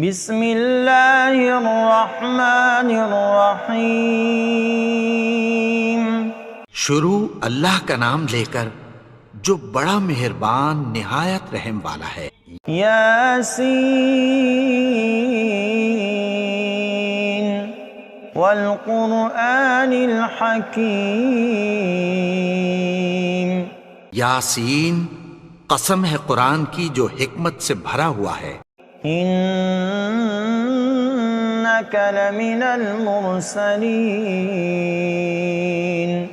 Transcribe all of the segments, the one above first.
بسم اللہ الرحمن الرحیم۔ شروع اللہ کا نام لے کر جو بڑا مہربان نہایت رحم والا ہے۔ یاسین والقرآن الحکیم۔ یاسین، قسم ہے قرآن کی جو حکمت سے بھرا ہوا ہے۔ انک لمن المرسلین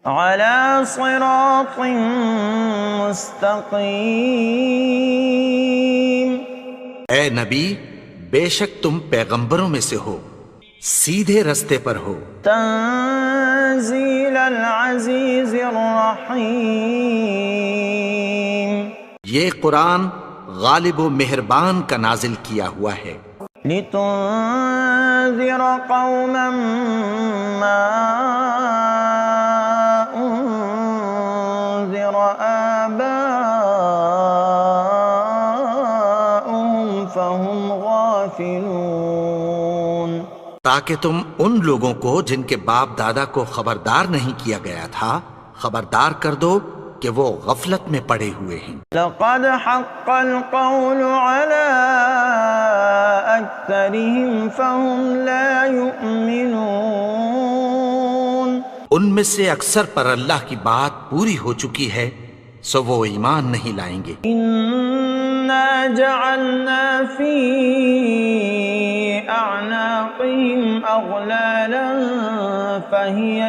علی صراط مستقیم۔ اے نبی، بے شک تم پیغمبروں میں سے ہو، سیدھے رستے پر ہو۔ تنزیل العزیز الرحیم۔ یہ قرآن غالب و مہربان کا نازل کیا ہوا ہے۔ لتنذر قوما ما انذر آباؤهم فهم غافلون۔ تاکہ تم ان لوگوں کو جن کے باپ دادا کو خبردار نہیں کیا گیا تھا خبردار کر دو کہ وہ غفلت میں پڑے ہوئے ہیں۔ لقد حق القول على اکثرهم فهم لا يؤمنون۔ ان میں سے اکثر پر اللہ کی بات پوری ہو چکی ہے سو وہ ایمان نہیں لائیں گے۔ انا جعلنا في اعناقهم اغلالا فهي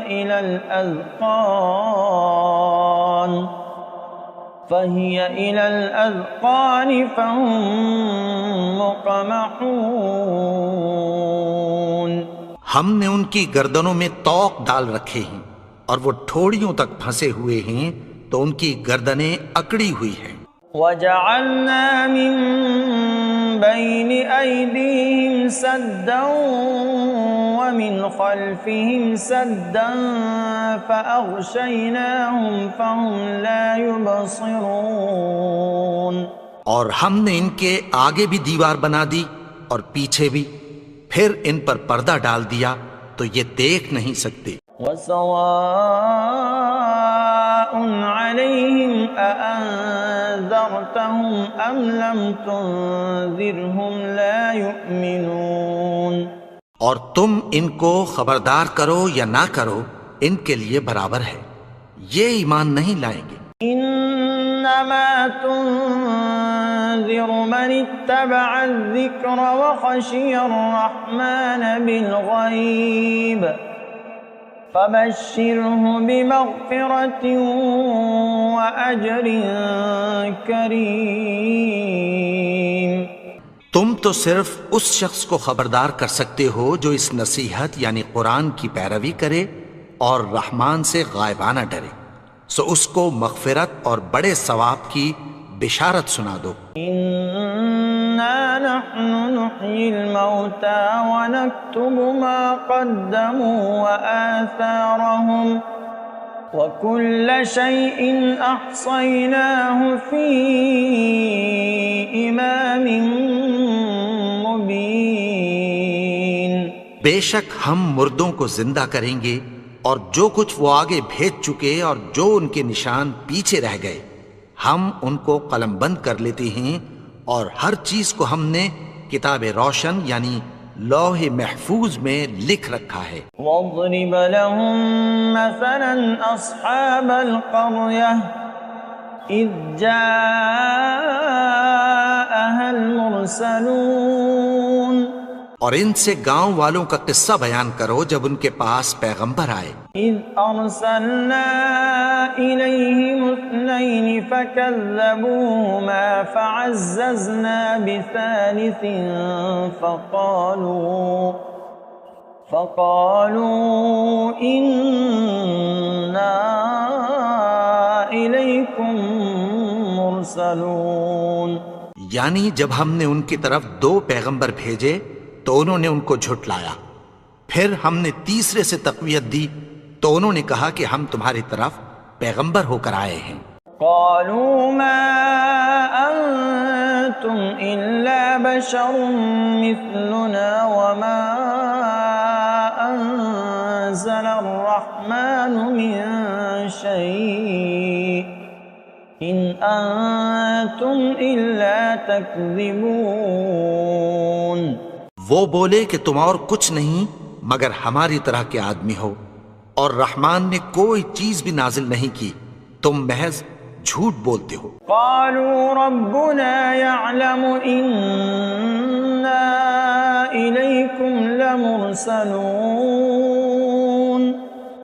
الى الاذقان فهم مقمحون۔ ہم نے ان کی گردنوں میں طوق ڈال رکھے ہیں اور وہ ٹھوڑیوں تک پھنسے ہوئے ہیں تو ان کی گردنیں اکڑی ہوئی ہیں۔ وَجَعَلْنَا مِن بَيْنِ أَيْدِيهِمْ سَدًّا وَمِنْ خَلْفِهِمْ سَدًّا فَأَغْشَيْنَاهُمْ فَهُمْ لَا يُبْصِرُونَ۔ اور ہم نے ان کے آگے بھی دیوار بنا دی اور پیچھے بھی، پھر ان پر پردہ ڈال دیا تو یہ دیکھ نہیں سکتے۔ وَسَوَاءٌ عَلَيْهِمْ أَأَنذَرْتَهُمْ أَمْ لَمْ تُنذِرْهُمْ لَا يُؤْمِنُونَ۔ اور تم ان کو خبردار کرو یا نہ کرو ان کے لیے برابر ہے، یہ ایمان نہیں لائیں گے۔ انما تنذر من اتبع الذکر وخشی الرحمن بالغیب فبشرہ بمغفرۃ واجر کریم۔ تم تو صرف اس شخص کو خبردار کر سکتے ہو جو اس نصیحت یعنی قرآن کی پیروی کرے اور رحمان سے غائبانہ ڈرے، سو اس کو مغفرت اور بڑے ثواب کی بشارت سنا دو۔ انا نحن نحیی الموتى ونکتب ما قدموا وآثارهم وكل شيء احصیناه فی امام مبین۔ بے شک ہم مردوں کو زندہ کریں گے اور جو کچھ وہ آگے بھیج چکے اور جو ان کے نشان پیچھے رہ گئے ہم ان کو قلم بند کر لیتے ہیں، اور ہر چیز کو ہم نے کتاب روشن یعنی لوح محفوظ میں لکھ رکھا ہے۔ وَاضْرِبْ لَهُمْ مَثَلًا أَصْحَابَ الْقَرْيَةِ إِذْ جَاءَهَا الْمُرْسَلُونَ۔ اور ان سے گاؤں والوں کا قصہ بیان کرو جب ان کے پاس پیغمبر آئے۔ إِذْ أَرْسَلْنَا إِلَيْهِمُ اثْنَيْنِ فَكَذَّبُوهُمَا فَعَزَّزْنَا بِثَالِثٍ فَقَالُوا إِنَّا إِلَيْكُمْ مُرْسَلُونَ۔ یعنی جب ہم نے ان کی طرف 2 پیغمبر بھیجے تو انہوں نے ان کو جھٹلایا، پھر ہم نے تیسرے سے تقویت دی تو انہوں نے کہا کہ ہم تمہاری طرف پیغمبر ہو کر آئے ہیں۔ قالوا ما أنتم إلا بشر مثلنا وما أنزل الرحمن من شيء إن أنتم إلا تكذبون. وہ بولے کہ تم اور کچھ نہیں مگر ہماری طرح کے آدمی ہو، اور رحمان نے کوئی چیز بھی نازل نہیں کی، تم محض جھوٹ بولتے ہو. قالوا ربنا يعلم إنا إليكم لمرسلون.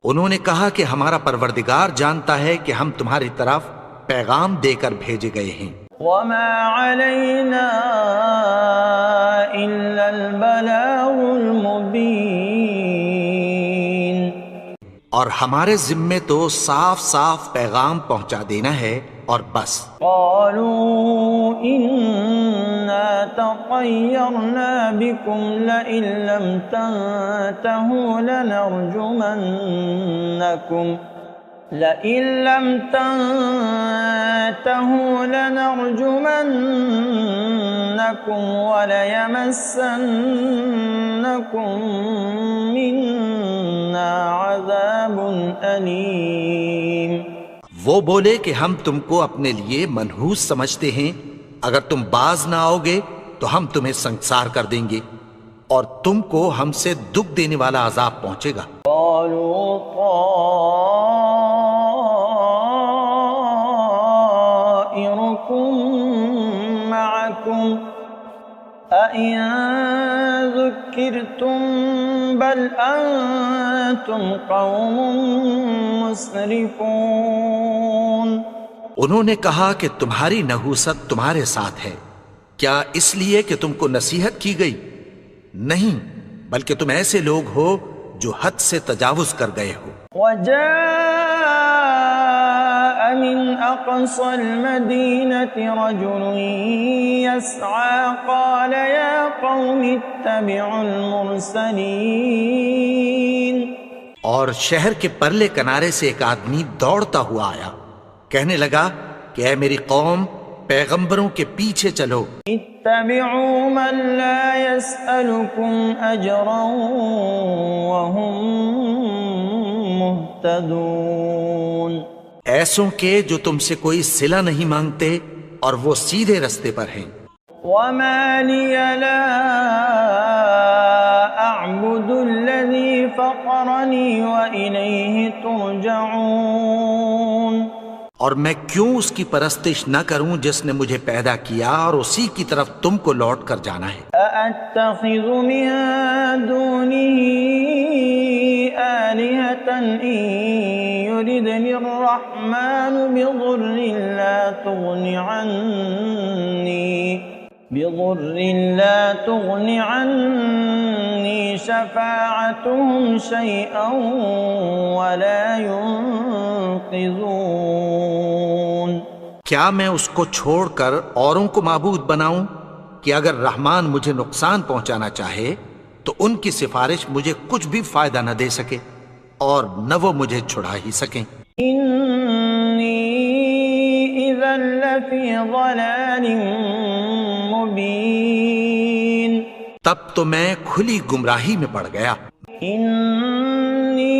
انہوں نے کہا کہ ہمارا پروردگار جانتا ہے کہ ہم تمہاری طرف پیغام دے کر بھیجے گئے ہیں. وما علينا إلا البلاغ المبين. اور ہمارے ذمے تو صاف صاف پیغام پہنچا دینا ہے اور بس. قالوا إنا تطيرنا بكم لئن لم تنتهوا لنرجمنكم وليمسنكم منا عذاب أليم. وہ بولے کہ ہم تم کو اپنے لیے منحوس سمجھتے ہیں، اگر تم باز نہ آؤ گے تو ہم تمہیں سنسار کر دیں گے اور تم کو ہم سے دکھ دینے والا عذاب پہنچے گا. قالوا طائركم معكم أئن ذكرتم بل أنتم قوم مسرفون. انہوں نے کہا کہ تمہاری نحوست تمہارے ساتھ ہے، کیا اس لیے کہ تم کو نصیحت کی گئی؟ نہیں، بلکہ تم ایسے لوگ ہو جو حد سے تجاوز کر گئے ہو. وجاء من أقصى المدينة رجل يسعى قال يا قوم اتبعوا المرسلين. اور شہر کے پرلے کنارے سے ایک آدمی دوڑتا ہوا آیا، کہنے لگا کہ اے میری قوم، پیغمبروں کے پیچھے چلو. اتبعوا من لا يسألكم أجرا وهم مهتدون. ایسوں کے جو تم سے کوئی صلہ نہیں مانگتے اور وہ سیدھے رستے پر ہیں. وما لي لا أعبد الذي فطرني وإليه ترجعون. اور میں کیوں اس کی پرستش نہ کروں جس نے مجھے پیدا کیا اور اسی کی طرف تم کو لوٹ کر جانا ہے. أأتخذ من دونه آلهة إن يردني الرحمن بضر لا تغن عني شفاعتهم شيئا ولا ينقذون. کیا میں اس کو چھوڑ کر اوروں کو معبود بناؤں کہ اگر رحمان مجھے نقصان پہنچانا چاہے تو ان کی سفارش مجھے کچھ بھی فائدہ نہ دے سکے اور نہ وہ مجھے چھڑا ہی سکیں. إني إذا لفي ضلال مبين. تب تو میں کھلی گمراہی میں پڑ گیا. إني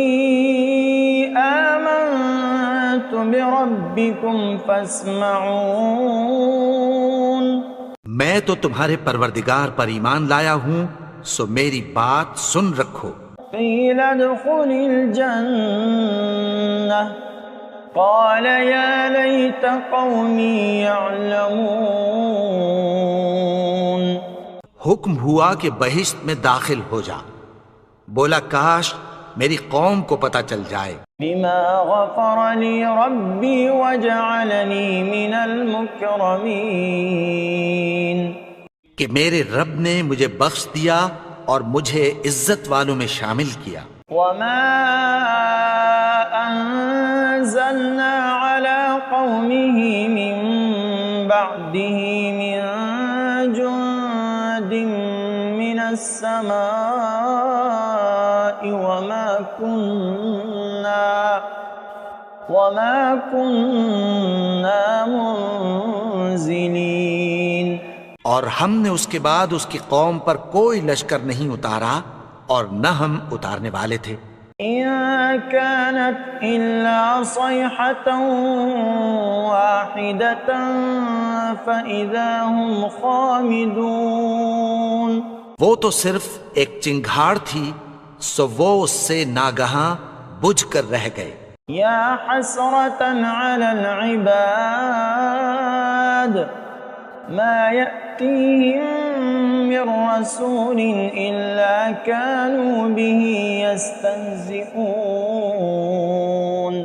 آمنت بربكم فاسمعون. میں تو تمہارے پروردگار پر ایمان لایا ہوں، سو میری بات سن رکھو. قيل ادخل الجنة قال يا ليت قومي يعلمون. حکم ہوا کہ بہشت میں داخل ہو جا. بولا کاش میری قوم کو پتہ چل جائے. بما غفر لي ربي وجعلني من المكرمين. کہ میرے رب نے مجھے بخش دیا اور مجھے عزت والوں میں شامل کیا. وما أنزلنا على قومه من بعده من جند من السماء وما كنا منزلين. اور ہم نے اس کے بعد اس کی قوم پر کوئی لشکر نہیں اتارا اور نہ ہم اتارنے والے تھے۔ إن كانت إلا صيحة واحدة فإذا هم خامدون۔ وہ تو صرف ایک چنگھاڑ تھی، سو وہ اس سے ناگہاں بجھ کر رہ گئے۔ یا حسرة على العباد ما يأتيهم من رسول إلا كانوا به يستهزئون۔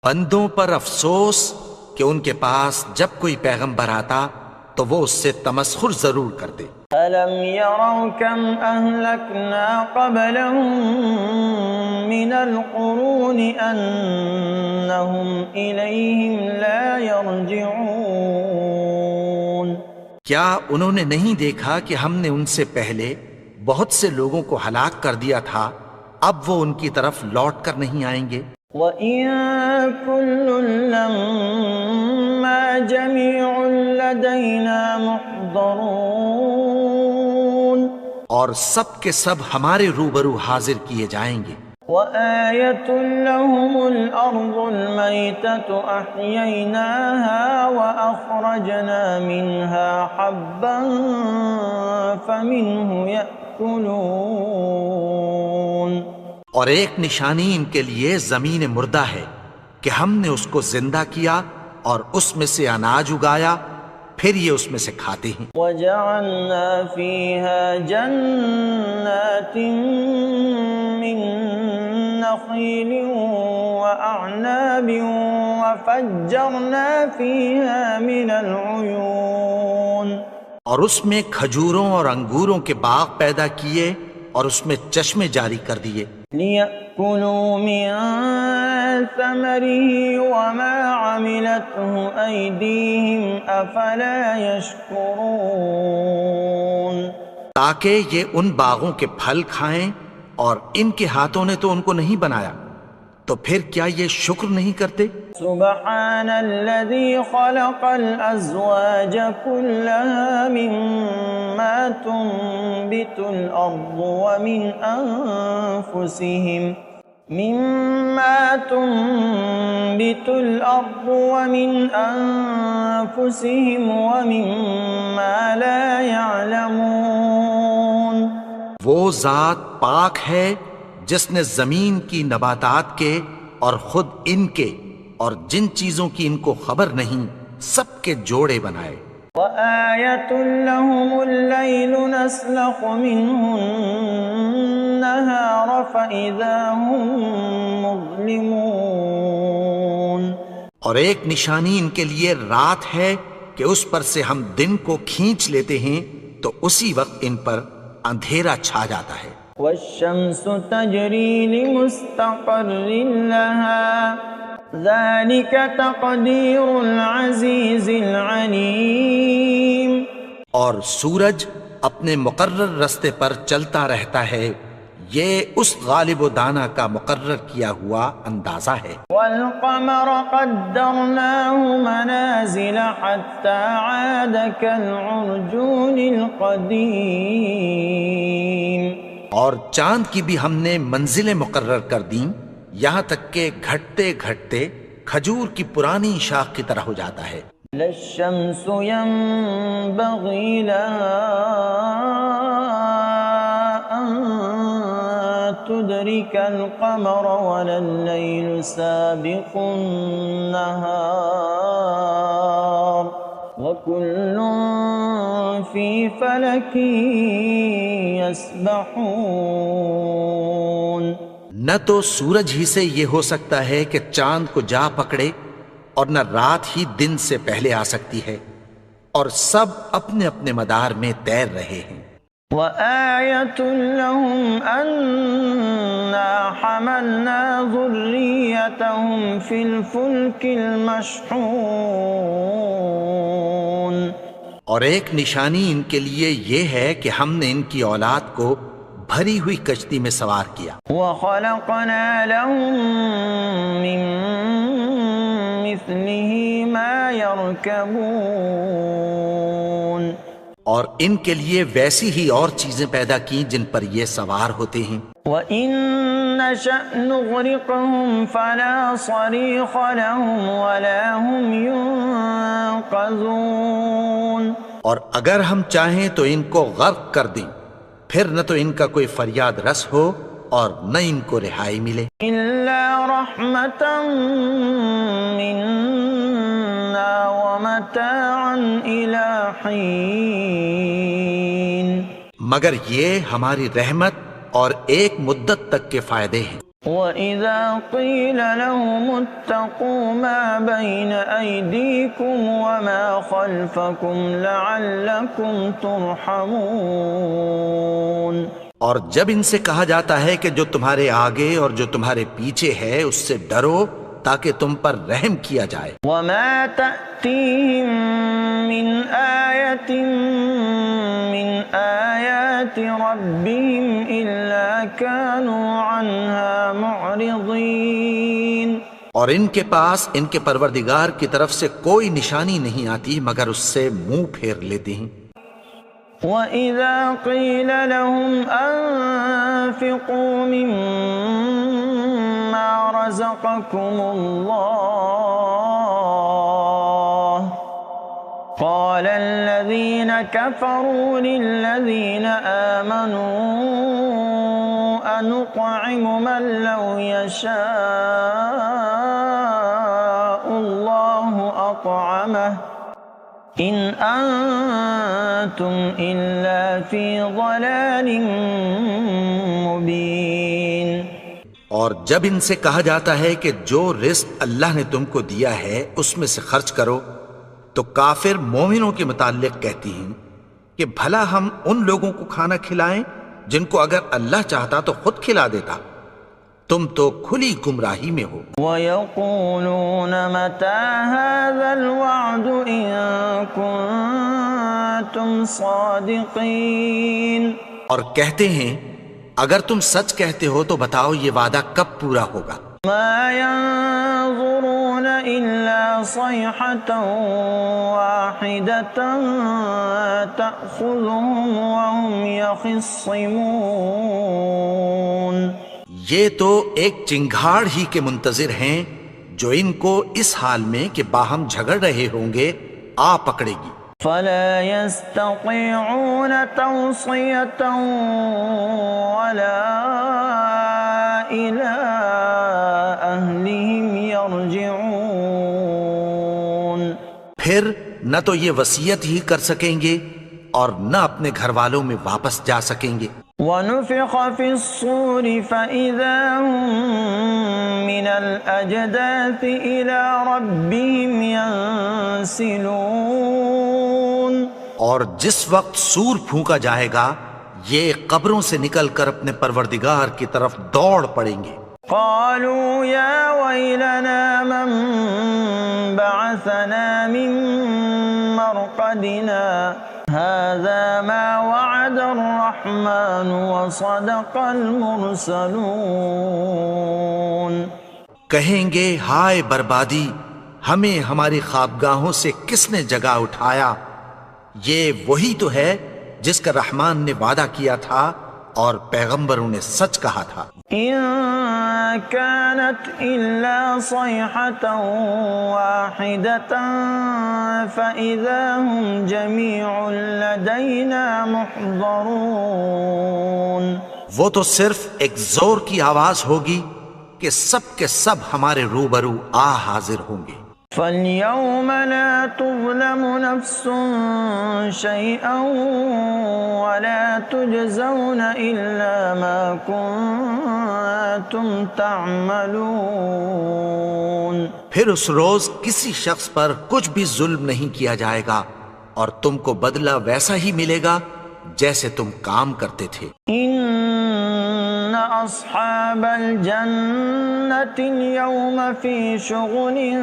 بندوں پر افسوس کہ ان کے پاس جب کوئی پیغمبر آتا تو وہ اس سے تمسخر ضرور کرتے۔ أَلَمْ يَرَوْا كَمْ أَهْلَكْنَا قَبْلَهُمْ مِنَ الْقُرُونِ أَنَّهُمْ إِلَيْهِمْ لَا يَرْجِعُونَ۔ کیا انہوں نے نہیں دیکھا کہ ہم نے ان سے پہلے بہت سے لوگوں کو ہلاک کر دیا تھا، اب وہ ان کی طرف لوٹ کر نہیں آئیں گے؟ وَإِن كُلٌّ لَّمَّا جَمِيعٌ لَّدَيْنَا مُحْضَرُونَ۔ اور سب کے سب ہمارے روبرو حاضر کیے جائیں گے۔ وَآيَةٌ لَّهُمُ الْأَرْضُ الْمَيْتَةُ أَحْيَيْنَاهَا وَأَخْرَجْنَا مِنْهَا حَبًّا فَمِنْهُ يَأْكُلُونَ۔ اور ایک نشانی ان کے لیے زمین مردہ ہے کہ ہم نے اس کو زندہ کیا اور اس میں سے اناج اگایا، پھر یہ اس میں سے کھاتے ہیں۔ وَجَعَلْنَا فِيهَا جَنَّاتٍ مِّن نَخِيلٍ وَأَعْنَابٍ وَفَجَّرْنَا فِيهَا مِنَ الْعُيُونِ۔ اور اس میں کھجوروں اور انگوروں کے باغ پیدا کیے اور اس میں چشمے جاری کر دیے۔ لِيَأْكُلُوا مِن ثَمَرِهِ وَمَا عَمِلَتْهُ أَيْدِيهِمْ أَفَلَا يَشْكُرُونَ۔ تاکہ یہ ان باغوں کے پھل کھائیں، اور ان کے ہاتھوں نے تو ان کو نہیں بنایا، تو پھر کیا یہ شکر نہیں کرتے؟ سبحان الذي خلق الأزواج كلها مما تنبت الأرض ومن أنفسهم ومما لا يعلمون۔ وہ ذات پاک ہے جس نے زمین کی نباتات کے اور خود ان کے اور جن چیزوں کی ان کو خبر نہیں سب کے جوڑے بنائے۔ وَآيَةٌ لَّهُمُ اللَّيْلُ نَسْلَخُ مِنْهُ النَّهَارَ فَإِذَا هُم مُظْلِمُونَ۔ اور ایک نشانی ان کے لیے رات ہے کہ اس پر سے ہم دن کو کھینچ لیتے ہیں تو اسی وقت ان پر اندھیرا چھا جاتا ہے۔ وَالشَّمْسُ تَجْرِي لِمُسْتَقَرٍّ لَّهَا ذَلِكَ تَقْدِيرُ الْعَزِيزِ الْعَلِيمِ۔ اور سورج اپنے مقرر رستے پر چلتا رہتا ہے، یہ اس غالب و دانا کا مقرر کیا ہوا اندازہ ہے۔ وَالْقَمَرَ قَدَّرْنَاهُ مَنَازِلَ حَتَّى عَادَ كَالْعُرْجُونِ الْقَدِيمِ۔ اور چاند کی بھی ہم نے منزلیں مقرر کر دیں، یہاں تک کہ گھٹتے گھٹتے کھجور کی پرانی شاخ کی طرح ہو جاتا ہے۔ لَا الشَّمْسُ يَنبَغِي لَهَا أَن تُدْرِكَ الْقَمَرَ وَلَا اللَّيْلُ سَابِقُ النَّهَارِ وَكُلٌّ فِي فَلَكٍ يَسْبَحُونَ۔ نہ تو سورج ہی سے یہ ہو سکتا ہے کہ چاند کو جا پکڑے، اور نہ رات ہی دن سے پہلے آ سکتی ہے، اور سب اپنے اپنے مدار میں تیر رہے ہیں۔ وَآيَةٌ لَّهُمْ أَنَّا حَمَلْنَا ذُرِّيَّتَهُمْ فِي الْفُلْكِ الْمَشْحُونِ۔ اور ایک نشانی ان کے لیے یہ ہے کہ ہم نے ان کی اولاد کو بھری ہوئی کشتی میں سوار کیا۔ وَخَلَقْنَا لَهُم مِّن مِّثْلِهِ مَا يَرْكَبُونَ۔ اور ان کے لیے ویسی ہی اور چیزیں پیدا کی جن پر یہ سوار ہوتے ہیں. وَإِن نَّشَأْ نُغْرِقْهُمْ فَلَا صَرِيخَ لَهُمْ وَلَا هُمْ يُنقَذُونَ. اور اگر ہم چاہیں تو ان کو غرق کر دیں، پھر نہ تو ان کا کوئی فریاد رس ہو اور نہ ان کو رہائی ملے. إِلَّا رَحْمَةً مِّنَّا وَمَتَاعًا إِلَىٰ حِينٍ. مگر یہ ہماری رحمت اور ایک مدت تک کے فائدے ہیں. وَإِذَا قِيلَ لَهُمُ اتَّقُوا مَا بَيْنَ أَيْدِيكُمْ وَمَا خَلْفَكُمْ لَعَلَّكُمْ تُرْحَمُونَ. اور جب ان سے کہا جاتا ہے کہ جو تمہارے آگے اور جو تمہارے پیچھے ہے اس سے ڈرو تاکہ تم پر رحم کیا جائے. وَمَا تَأْتِيهِم مِّنْ آيَةٍ مِّنْ آيَاتِ رَبِّهِمْ إِلَّا كَانُوا عَنْهَا مُعْرِضِينَ. اور ان کے پاس ان کے پروردگار کی طرف سے کوئی نشانی نہیں آتی مگر اس سے منہ پھیر لیتے ہیں. وَإِذَا قِيلَ لَهُمْ أَنفِقُوا مِمَّا رَزَقَكُمُ اللَّهُ قَالَ الَّذِينَ كَفَرُوا لِلَّذِينَ آمَنُوا أَنُطْعِمُ مَن لَّوْ يَشَاءُ اللَّهُ أَطْعَمَهُ إِنْ أَنْتُمْ إِلَّا فِي ضَلَالٍ مُبِينٍ. اور جب ان سے کہا جاتا ہے کہ جو رزق اللہ نے تم کو دیا ہے اس میں سے خرچ کرو تو کافر مومنوں کے متعلق کہتی ہیں کہ بھلا ہم ان لوگوں کو کھانا کھلائیں جن کو اگر اللہ چاہتا تو خود کھلا دیتا. تم تو کھلی گمراہی میں ہو. وَيَقُولُونَ مَتَى هَذَا الْوَعْدُ إِن كُنتُمْ صَادِقِينَ. اور کہتے ہیں اگر تم سچ کہتے ہو تو بتاؤ یہ وعدہ کب پورا ہوگا. مَا يَنظُرُونَ إِلَّا صَيْحَةً وَاحِدَةً تَأْخُذُهُمْ وَهُمْ يَخِصِّمُونَ. یہ تو ایک چنگھاڑ ہی کے منتظر ہیں جو ان کو اس حال میں کہ باہم جھگڑ رہے ہوں گے آ پکڑے گی. فَلَا يَسْتَطِيعُونَ تَوْصِيَةً وَلَا إِلَىٰ أَهْلِهِمْ يَرْجِعُونَ. پھر نہ تو یہ وصیت ہی کر سکیں گے اور نہ اپنے گھر والوں میں واپس جا سکیں گے. وَنُفِخَ فِي الصُّورِ فَإِذَا هُم مِّنَ الْأَجْدَاثِ إِلَىٰ رَبِّهِمْ يَنسِلُونَ. اور جس وقت سور پھونکا جائے گا یہ قبروں سے نکل کر اپنے پروردگار کی طرف دوڑ پڑیں گے. قالوا يا ويلنا من بعثنا من مرقدنا هذا ما وعد الرحمن وصدق المرسلون. کہیں گے ہائے بربادی، ہمیں ہماری خوابگاہوں سے کس نے جگا اٹھایا؟ یہ وہی تو ہے جس کا رحمان نے وعدہ کیا تھا اور پیغمبروں نے سچ کہا تھا. إن كانت إلا صيحة واحدة فإذا هم جميع لدينا محضرون. وہ تو صرف ایک زور کی آواز ہوگی کہ سب کے سب ہمارے روبرو آ حاضر ہوں گے. فَالْيَوْمَ لَا تُظْلَمُ نَفْسٌ شَيْئًا وَلَا تُجْزَوْنَ إِلَّا مَا كُنتُمْ تَعْمَلُونَ. پھر اس روز کسی شخص پر کچھ بھی ظلم نہیں کیا جائے گا اور تم کو بدلہ ویسا ہی ملے گا جیسے تم کام کرتے تھے. إِنَّ أَصْحَابَ الْجَنَّةِ الْيَوْمَ فِي شُغُلٍ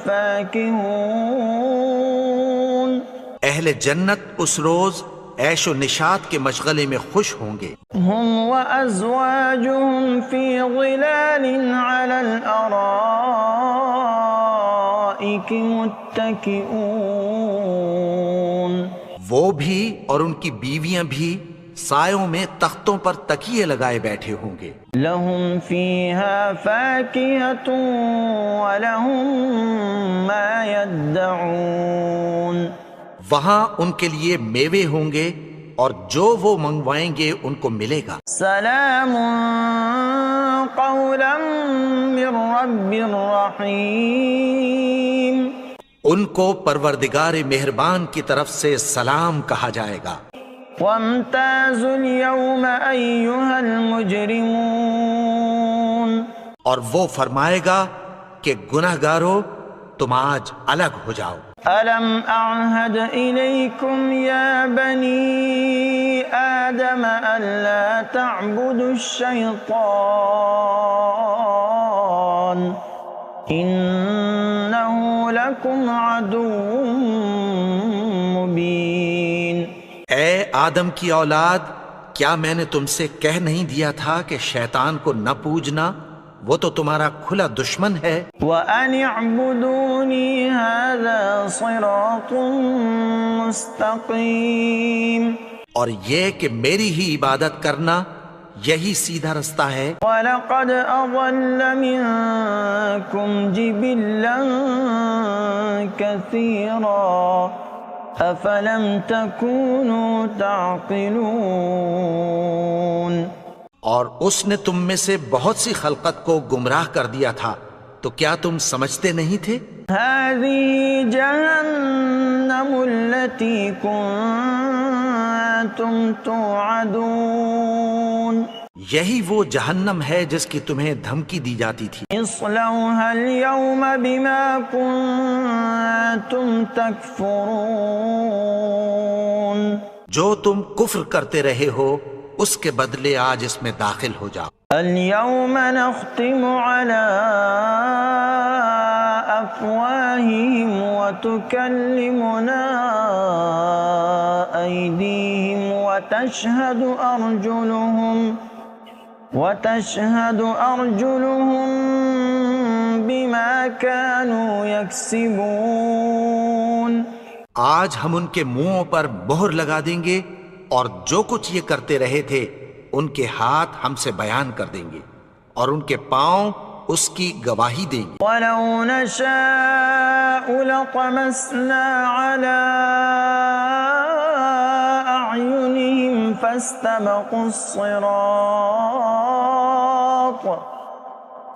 فَاكِهُونَ. اہل جنت اس روز عیش و نشاط کے مشغلے میں خوش ہوں گے. هُمْ وَأَزْوَاجُهُمْ فِي ظِلَالٍ عَلَى الْأَرَائِكِ مُتَّكِئُونَ. وہ بھی اور ان کی بیویاں بھی سایوں میں تختوں پر تکیے لگائے بیٹھے ہوں گے. لهم فيها فاكهة ولهم ما يدعون. وہاں ان کے لیے میوے ہوں گے اور جو وہ منگوائیں گے ان کو ملے گا. سلام قولا من رب رحیم. ان کو پروردگار مہربان کی طرف سے سلام کہا جائے گا. وامتازوا اليوم أيها المجرمون. اور وہ فرمائے گا کہ گنہگارو تم آج الگ ہو جاؤ. ألم أعهد إليكم يا بني آدم ألا تعبدوا الشيطان إنه لكم عدو مبين. اے آدم کی اولاد، کیا میں نے تم سے کہہ نہیں دیا تھا کہ شیطان کو نہ پوجنا، وہ تو تمہارا کھلا دشمن ہے. وَأَنِ اعْبُدُونِي هَذَا صِرَاطٌ مُسْتَقِيمٌ. اور یہ کہ میری ہی عبادت کرنا یہی سیدھا رستہ ہے. وَلَقَدْ أَضَلَّ مِنكُمْ جِبِلًّا كَثِيرًا أَفَلَمْ تَكُونُوا تَعْقِلُونَ. اور اس نے تم میں سے بہت سی خلقت کو گمراہ کر دیا تھا، تو کیا تم سمجھتے نہیں تھے؟ هَذِهِ جَهَنَّمُ الَّتِي كُنتُمْ تُوعَدُونَ. یہی وہ جہنم ہے جس کی تمہیں دھمکی دی جاتی تھی. اصلوها اليوم بما كنتم تكفرون. جو تم کفر کرتے رہے ہو اس کے بدلے آج اس میں داخل ہو جاؤ. اليوم نختم على أفواههم وتكلمنا أيديهم وتشهد أرجلهم بما كانوا يكسبون. آج ہم ان کے منہوں پر مہر لگا دیں گے اور جو کچھ یہ کرتے رہے تھے ان کے ہاتھ ہم سے بیان کر دیں گے اور ان کے پاؤں اس کی گواہی دیں گے. وَلَوْ نَشَاءُ لَطَمَسْنَا عَلَىٰ أَعْيُنِهِمْ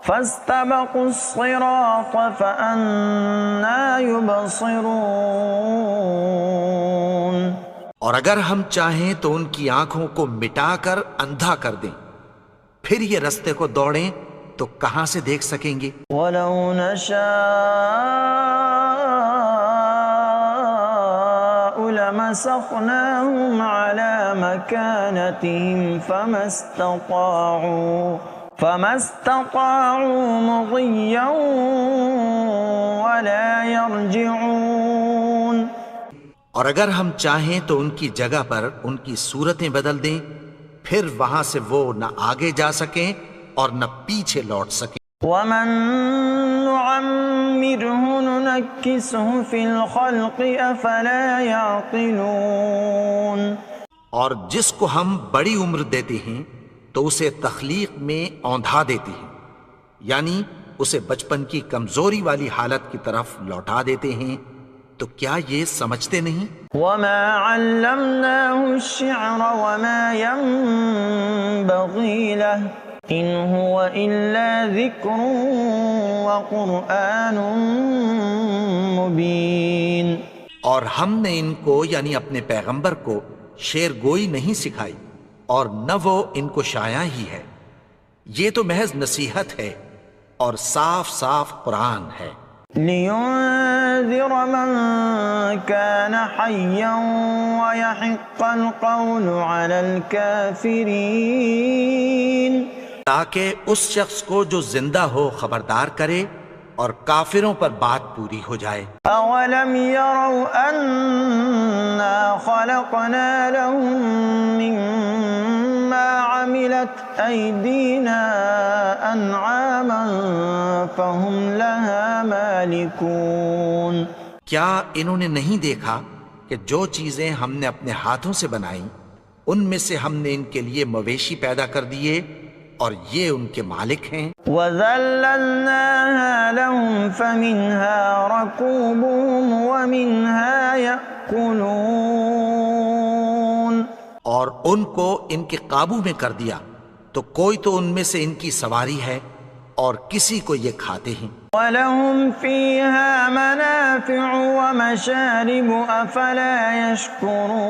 فَاسْتَبَقُوا الصِّرَاطَ فَأَنَّىٰ يُبْصِرُونَ. اور اگر ہم چاہیں تو ان کی آنکھوں کو مٹا کر اندھا کر دیں، پھر یہ رستے کو دوڑیں تو کہاں سے دیکھ سکیں گے. وَلَوْ نَشَاءُ لَمَسَخْنَاهُمْ عَلَى مَكَانَتِهِمْ فَمَا اسْتَطَاعُوا مُضِيًّا وَلَا يَرْجِعُونَ. اور اگر ہم چاہیں تو ان کی جگہ پر ان کی صورتیں بدل دیں، پھر وہاں سے وہ نہ آگے جا سکیں اور نہ پیچھے لوٹ سکیں. وَمَن نُعَمِّرْهُ نُنَكِّسْهُ فِي الْخَلْقِ أَفَلَا يَعْقِلُونَ. اور جس کو ہم بڑی عمر دیتے ہیں تو اسے تخلیق میں اوندھا دیتے ہیں، یعنی اسے بچپن کی کمزوری والی حالت کی طرف لوٹا دیتے ہیں. تو کیا یہ سمجھتے نہیں؟ وَمَا عَلَّمْنَاهُ الشِّعْرَ وَمَا يَنبَغِي لَهُ إِنْ هُوَ إِلَّا ذِكْرٌ وَقُرْآنٌ مُبِينٌ. اور ہم نے ان کو یعنی اپنے پیغمبر کو شعر گوئی نہیں سکھائی اور نہ وہ ان کو شایع ہی ہے، یہ تو محض نصیحت ہے اور صاف صاف قرآن ہے. لِيُنذِرَ مَن كَانَ حَيًّا وَيَحِقَّ الْقَوْلُ عَلَى الْكَافِرِينَ. تاکہ اس شخص کو جو زندہ ہو خبردار کرے اور کافروں پر بات پوری ہو جائے. أَوَلَمْ يَرَوْا أَنَّا خَلَقْنَا لَهُم مِّمَّا عَمِلَتْ أَيْدِينَا أَنْعَامًا فَهُمْ لَهَا مَالِكُونَ. کیا انہوں نے نہیں دیکھا کہ جو چیزیں ہم نے اپنے ہاتھوں سے بنائیں ان میں سے ہم نے ان کے لیے مویشی پیدا کر دیے اور یہ ان کے مالک ہیں. وَذَلَّلْنَاهَا لَهُمْ فَمِنْهَا رَكُوبُهُمْ وَمِنْهَا يَأْكُلُونَ. اور ان کو ان کے قابو میں کر دیا تو کوئی تو ان میں سے ان کی سواری ہے اور کسی کو یہ کھاتے ہیں. وَلَهُمْ فِيهَا مَنَافِعُ وَمَشَارِبُ أَفَلَا يَشْكُرُونَ.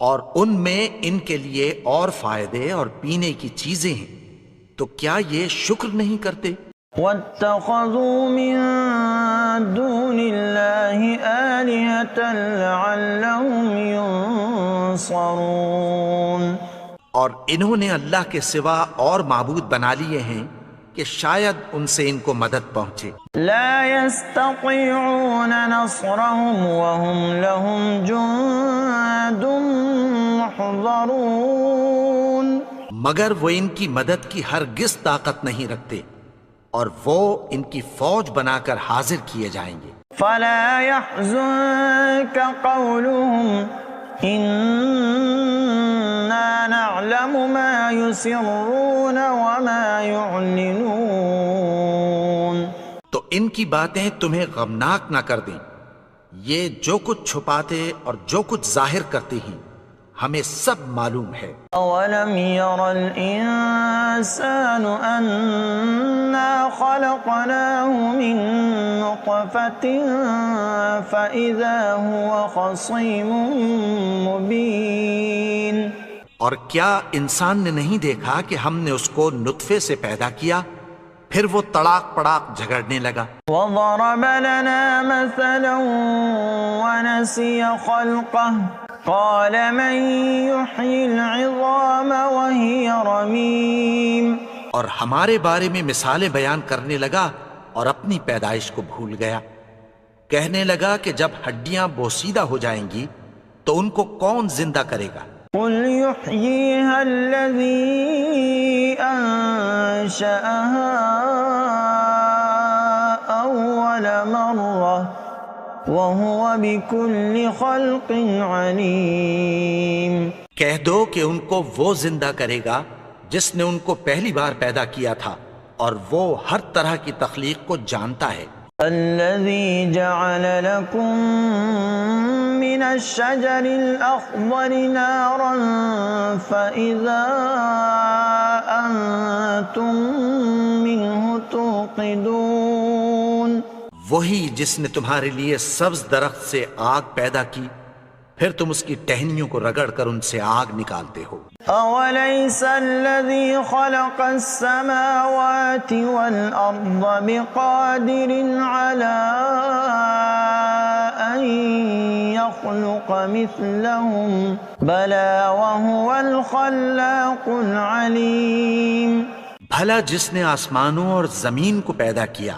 اور ان میں ان کے لیے اور فائدے اور پینے کی چیزیں ہیں تو کیا یہ شکر نہیں کرتے؟ وَاتَّخَذُوا مِن دُونِ اللَّهِ آلِهَةً لَعَلَّهُمْ يُنصَرُونَ. اور انہوں نے اللہ کے سوا اور معبود بنا لیے ہیں کہ شاید ان سے ان کو مدد پہنچے. لا يستطيعون نصرهم وهم لهم جند محضرون. مگر وہ ان کی مدد کی ہرگز طاقت نہیں رکھتے اور وہ ان کی فوج بنا کر حاضر کیے جائیں گے. فلا يحزنك قولهم إنا نعلم ما يسرون وما يعلنون. تو ان کی باتیں تمہیں غمناک نہ کر دیں. یہ جو کچھ چھپاتے اور جو کچھ ظاہر کرتے ہیں ہمیں سب معلوم ہے. أولم ير الإنسان أنا خلقناه من نطفة فإذا هو خصيم مبين. اور کیا انسان نے نہیں دیکھا کہ ہم نے اس کو نطفے سے پیدا کیا پھر وہ تڑاک پڑاک جھگڑنے لگا. وضرب لنا مثلا ونسي خلقه قال من يحيي العظام وهي رميم. اور ہمارے بارے میں مثالیں بیان کرنے لگا اور اپنی پیدائش کو بھول گیا. کہنے لگا کہ جب ہڈیاں بوسیدہ ہو جائیں گی تو ان کو کون زندہ کرے گا؟ قل يحييها الذي أنشأها أول مرة وهو بكل خلق عليم. کہہ دو کہ ان کو وہ زندہ کرے گا جس نے ان کو پہلی بار پیدا کیا تھا اور وہ ہر طرح کی تخلیق کو جانتا ہے. الذي جعل لكم من الشجر الأخضر نارا فإذا أنتم منه توقدون. وہی جس نے تمہارے لیے سبز درخت سے آگ پیدا کی پھر تم اس کی ٹہنیوں کو رگڑ کر ان سے آگ نکالتے ہو. أوليس الذي خلق السماوات والأرض بقادر على أن يخلق مثلهم بلى وهو الخلاق العليم. بھلا جس نے آسمانوں اور زمین کو پیدا کیا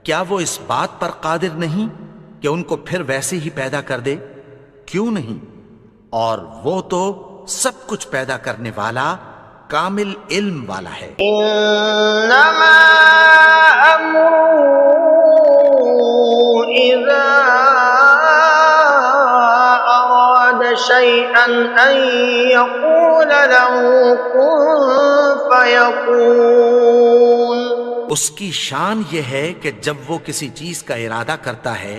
کیا وہ اس بات پر قادر نہیں کہ ان کو پھر ویسے ہی پیدا کر دے؟ کیوں نہیں؟ اور وہ تو سب کچھ پیدا کرنے والا کامل علم والا ہے. انما امره اذا اراد شيئا ان يقول له كن فيكون. اس کی شان یہ ہے کہ جب وہ کسی چیز کا ارادہ کرتا ہے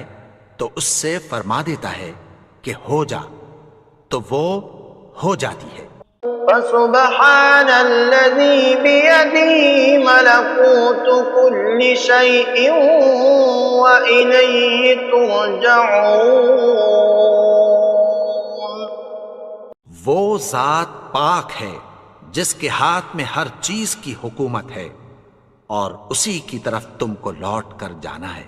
تو اس سے فرما دیتا ہے کہ ہو جا تو وہ ہو جاتی ہے. فسبحان الذي بيده ملكوت كل شيء وإليه ترجعون. وہ ذات پاک ہے جس کے ہاتھ میں ہر چیز کی حکومت ہے اور اسی کی طرف تم کو لوٹ کر جانا ہے.